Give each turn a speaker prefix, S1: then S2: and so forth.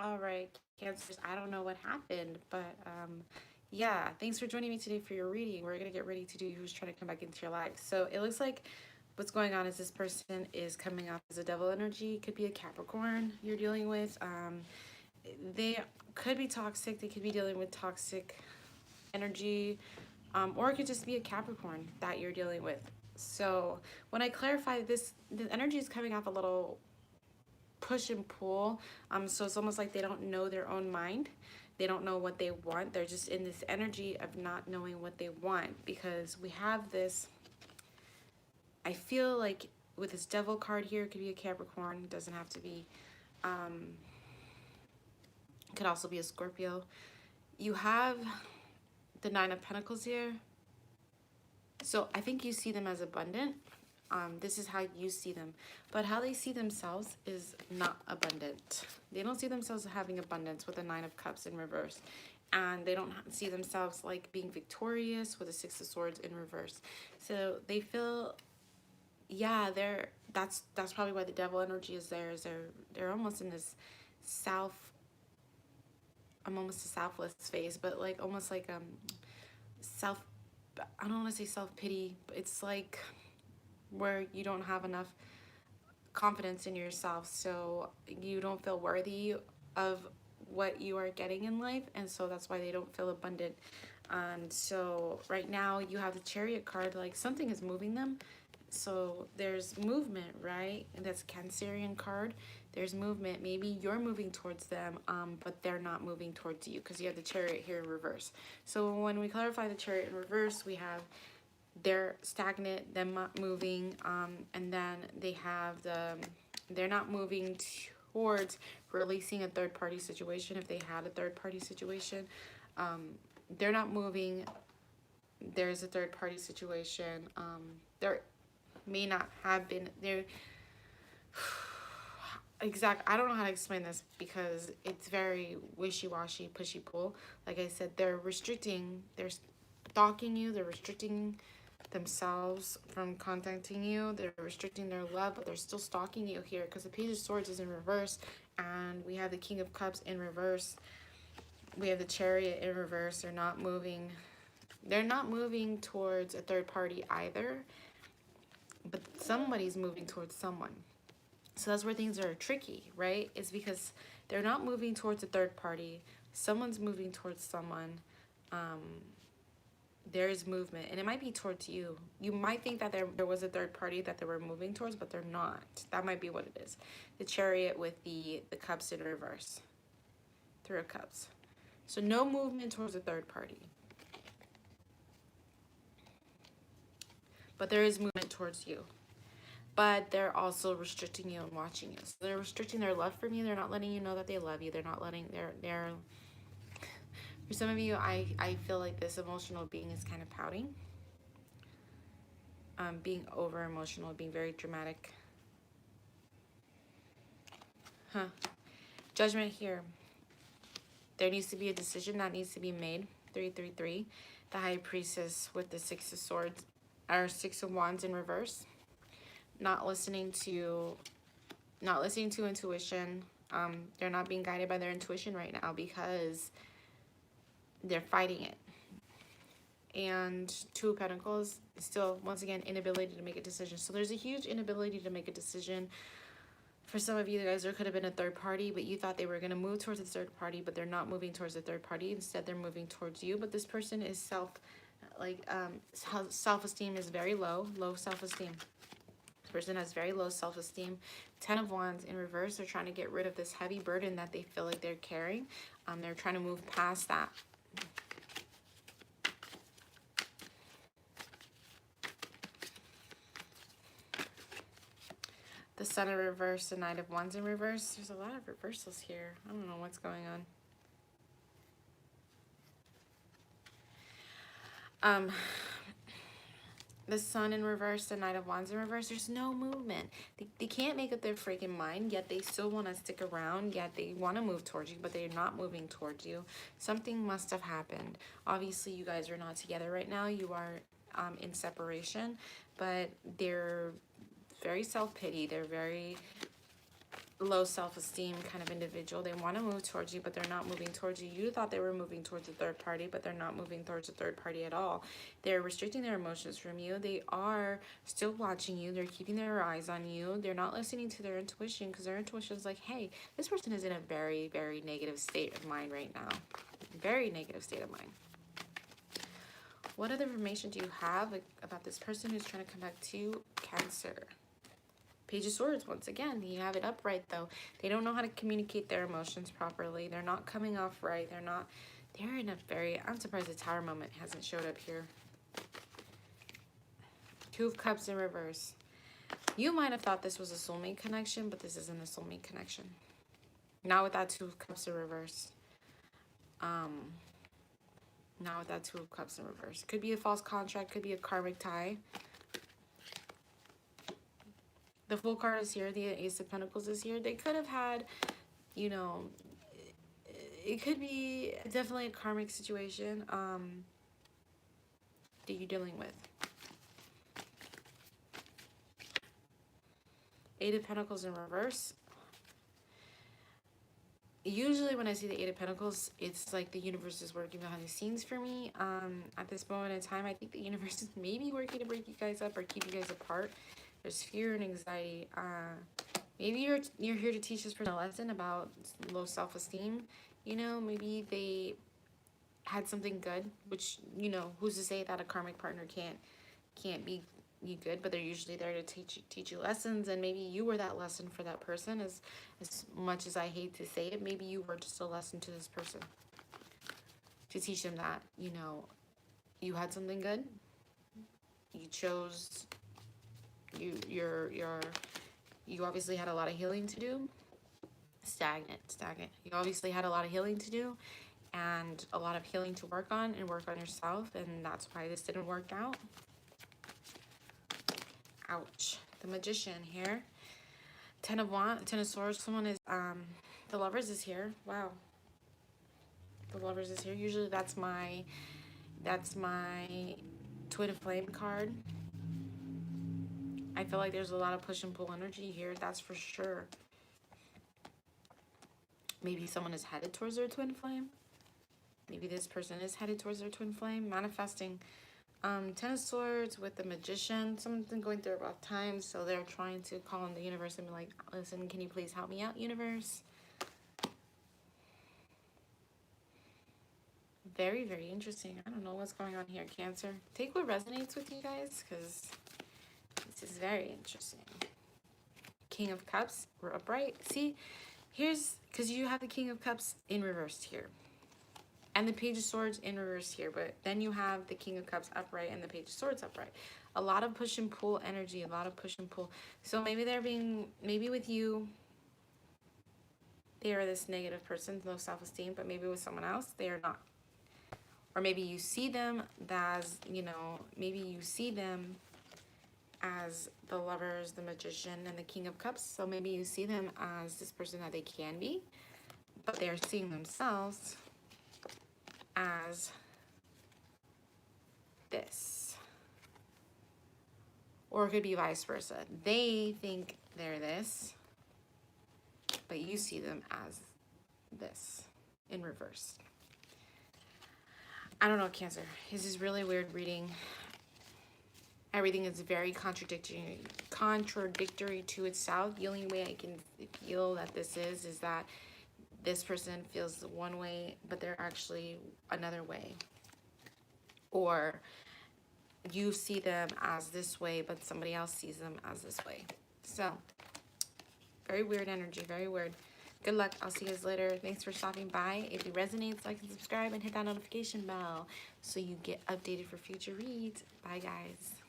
S1: All right, Cancers, I don't know what happened, but yeah, thanks for joining me today for your reading. We're going to get ready to do who's trying to come back into your life. So it looks like what's going on is this person is coming up as a devil energy. Could be a Capricorn you're dealing with. They could be toxic. They could be dealing with toxic energy, or it could just be a Capricorn that you're dealing with. So when I clarify this, the energy is coming off a little push and pull. So it's almost like they don't know their own mind. They don't know what they want. They're just in this energy of not knowing what they want, because we have this, I feel like with this devil card here, it could be a Capricorn, it doesn't have to be, it could also be a Scorpio. You have the Nine of Pentacles here. So I think you see them as abundant. This is how you see them. But how they see themselves is not abundant. They don't see themselves having abundance with the Nine of Cups in reverse. And they don't see themselves like being victorious with the Six of Swords in reverse. So they feel, yeah, that's probably why the devil energy is there. Is they're almost in this south, I'm almost a selfless phase, but like almost like self, I don't want to say self-pity, but it's like where you don't have enough confidence in yourself, so you don't feel worthy of what you are getting in life, and so that's why they don't feel abundant. And so right now you have the Chariot card, like something is moving them. So there's movement, right? And that's Cancerian card. There's movement. Maybe you're moving towards them, but they're not moving towards you, because you have the Chariot here in reverse. So when we clarify the Chariot in reverse, we have they're stagnant, them not moving, and then they have they're not moving towards releasing a third-party situation. If they had a third-party situation, they're not moving. There's a third-party situation. There may not have been there. I don't know how to explain this, because it's very wishy-washy, pushy-pull. Like I said, they're restricting, they're stalking you, they're restricting themselves from contacting you, they're restricting their love, but they're still stalking you here, because the Page of Swords is in reverse, and we have the King of Cups in reverse. We have the Chariot in reverse. They're not moving towards a third party either, but somebody's moving towards someone. So that's where things are tricky, right? Is because they're not moving towards a third party. Someone's moving towards someone. There is movement, and it might be towards you. You might think that there was a third party that they were moving towards, but they're not. That might be what it is. The Chariot with the cups in reverse. Three of Cups. So no movement towards a third party. But there is movement towards you. But they're also restricting you and watching you. So they're restricting their love from you. They're not letting you know that they love you. They're not letting, they're for some of you, I feel like this emotional being is kind of pouting. Being over emotional, being very dramatic. Judgment here. There needs to be a decision that needs to be made. 333. The High Priestess with the Six of Swords, or Six of Wands in reverse. Not listening to intuition. They're not being guided by their intuition right now, because they're fighting it. And Two of Pentacles, still, once again, inability to make a decision. So there's a huge inability to make a decision. For some of you guys, there could have been a third party, but you thought they were going to move towards a third party, but they're not moving towards a third party. Instead, they're moving towards you. But this person is self-esteem is very low self-esteem. This person has very low self-esteem. 10 of Wands in reverse. They're trying to get rid of this heavy burden that they feel like they're carrying. They're trying to move past that. The Sun in reverse, the Knight of Wands in reverse. There's a lot of reversals here. I don't know what's going on. The Sun in reverse, the Knight of Wands in reverse. There's no movement. They can't make up their freaking mind, yet they still want to stick around, yet they want to move towards you, but they're not moving towards you. Something must have happened. Obviously, you guys are not together right now. You are in separation, but they're very self-pity. They're very low self-esteem kind of individual. They want to move towards you, but they're not moving towards you. You thought they were moving towards a third party, but they're not moving towards a third party at all. They're restricting their emotions from you. They are still watching you. They're keeping their eyes on you. They're not listening to their intuition, because their intuition is like, hey, this person is in a very, very negative state of mind right now. Very negative state of mind. What other information do you have about this person who's trying to come back to you, Cancer? Page of Swords, once again, you have it upright though. They don't know how to communicate their emotions properly. They're not coming off right. They're in a very, I'm surprised the Tower moment hasn't showed up here. Two of Cups in reverse. You might have thought this was a soulmate connection, but this isn't a soulmate connection. Not with that Two of Cups in reverse. Not with that Two of Cups in reverse. Could be a false contract, could be a karmic tie. The Fool card is here. The Ace of Pentacles is here. They could have had, you know, it could be definitely a karmic situation that you're dealing with. Eight of Pentacles in reverse. Usually when I see the Eight of Pentacles, it's like the universe is working behind the scenes for me. At this moment in time, I think the universe is maybe working to break you guys up or keep you guys apart. There's fear and anxiety. Maybe you're here to teach this person a lesson about low self-esteem. You know, maybe they had something good, which, you know, who's to say that a karmic partner can't be good, but they're usually there to teach you lessons, and maybe you were that lesson for that person. As much as I hate to say it, maybe you were just a lesson to this person to teach them that, you know, you had something good. You chose. You obviously had a lot of healing to do. Stagnant. You obviously had a lot of healing to do and a lot of healing to work on yourself, and that's why this didn't work out. Ouch. The Magician here. Ten of Swords. Someone is the Lovers is here. Wow. The Lovers is here. Usually that's my Twin Flame card. I feel like there's a lot of push and pull energy here, that's for sure. Maybe someone is headed towards their twin flame. Maybe this person is headed towards their twin flame. Manifesting. Ten of Swords with the Magician. Someone's been going through a rough time, so they're trying to call on the universe and be like, listen, can you please help me out, universe? Very, very interesting. I don't know what's going on here, Cancer. Take what resonates with you guys, because this is very interesting. King of Cups, we're upright. See, here's, because you have the King of Cups in reverse here. And the Page of Swords in reverse here. But then you have the King of Cups upright and the Page of Swords upright. A lot of push and pull energy, a lot of push and pull. So maybe maybe with you, they are this negative person, low self-esteem, but maybe with someone else, they are not. Or maybe you see them as, you know, maybe you see them as the Lovers, the Magician, and the King of Cups. So maybe you see them as this person that they can be, but they're seeing themselves as this. Or it could be vice versa. They think they're this, but you see them as this in reverse. I don't know, Cancer. This is really weird reading. Everything is very contradictory to itself. The only way I can feel that this is that this person feels one way, but they're actually another way. Or you see them as this way, but somebody else sees them as this way. So, very weird energy, very weird. Good luck. I'll see you guys later. Thanks for stopping by. If it resonates, like and subscribe and hit that notification bell so you get updated for future reads. Bye, guys.